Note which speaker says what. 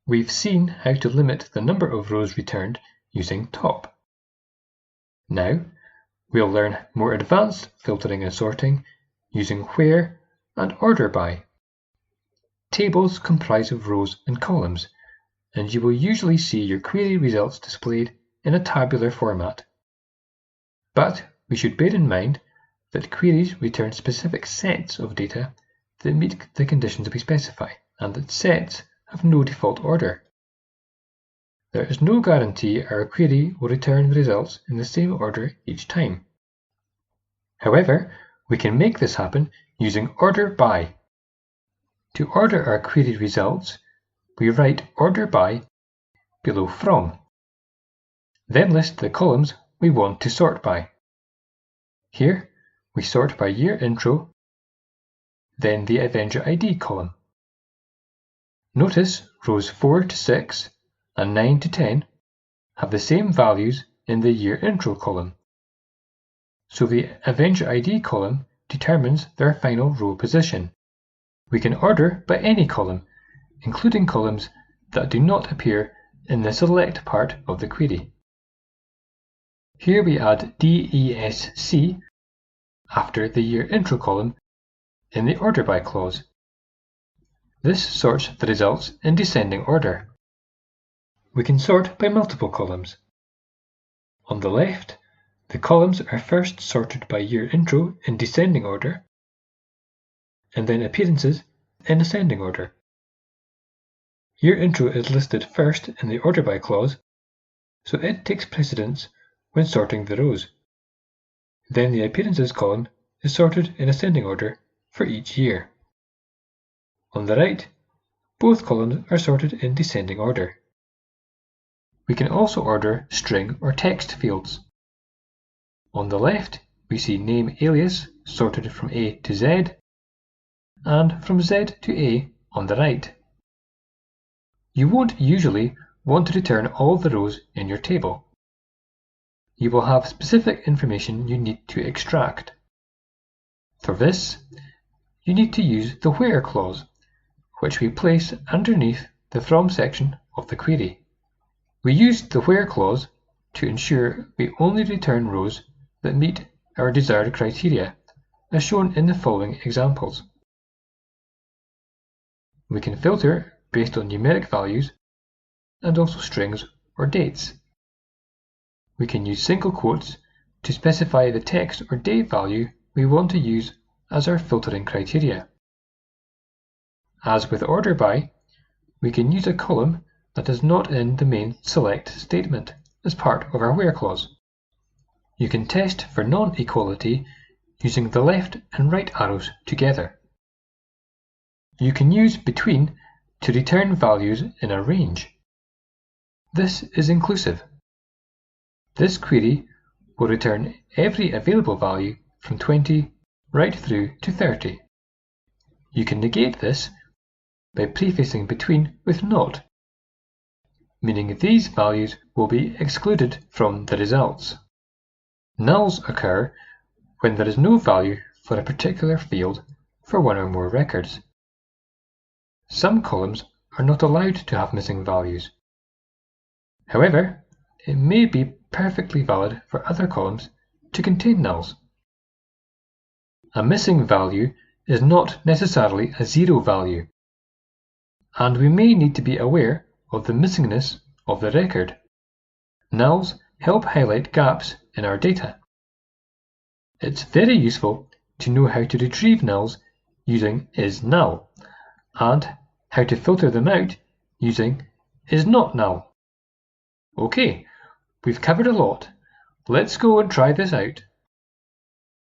Speaker 1: We've seen how to limit the number of rows returned using top. Now, we'll learn more advanced filtering and sorting using where and order by. Tables comprise of rows and columns, and you will usually see your query results displayed in a tabular format. But we should bear in mind that queries return specific sets of data that meet the conditions we specify, and that sets have no default order. There is no guarantee our query will return the results in the same order each time. However, we can make this happen using order by. To order our query results, we write order by below from. Then list the columns we want to sort by. Here, we sort by year intro, then the Avenger ID column. Notice rows 4 to 6 and 9 to 10 have the same values in the year intro column. So the Avenger ID column determines their final row position. We can order by any column, including columns that do not appear in the select part of the query. Here we add DESC after the year intro column in the order by clause. This sorts the results in descending order. We can sort by multiple columns. On the left, the columns are first sorted by year intro in descending order, and then appearances in ascending order. Year intro is listed first in the order by clause, so it takes precedence when sorting the rows. Then the appearances column is sorted in ascending order for each year. On the right, both columns are sorted in descending order. We can also order string or text fields. On the left, we see name alias sorted from A to Z, and from Z to A on the right. You won't usually want to return all the rows in your table. You will have specific information you need to extract. For this, you need to use the where clause, which we place underneath the from section of the query. We used the where clause to ensure we only return rows that meet our desired criteria, as shown in the following examples. We can filter based on numeric values and also strings or dates. We can use single quotes to specify the text or date value we want to use as our filtering criteria. As with order by, we can use a column that is not in the main select statement as part of our where clause. You can test for non-equality using the left and right arrows together. You can use between to return values in a range. This is inclusive. This query will return every available value from 20 right through to 30. You can negate this by prefacing between with not, meaning these values will be excluded from the results. Nulls occur when there is no value for a particular field for one or more records. Some columns are not allowed to have missing values. However, it may be perfectly valid for other columns to contain nulls. A missing value is not necessarily a zero value, and we may need to be aware of the missingness of the record. Nulls help highlight gaps in our data. It's very useful to know how to retrieve nulls using isNull, and how to filter them out using isNotNull. Okay, we've covered a lot. Let's go and try this out.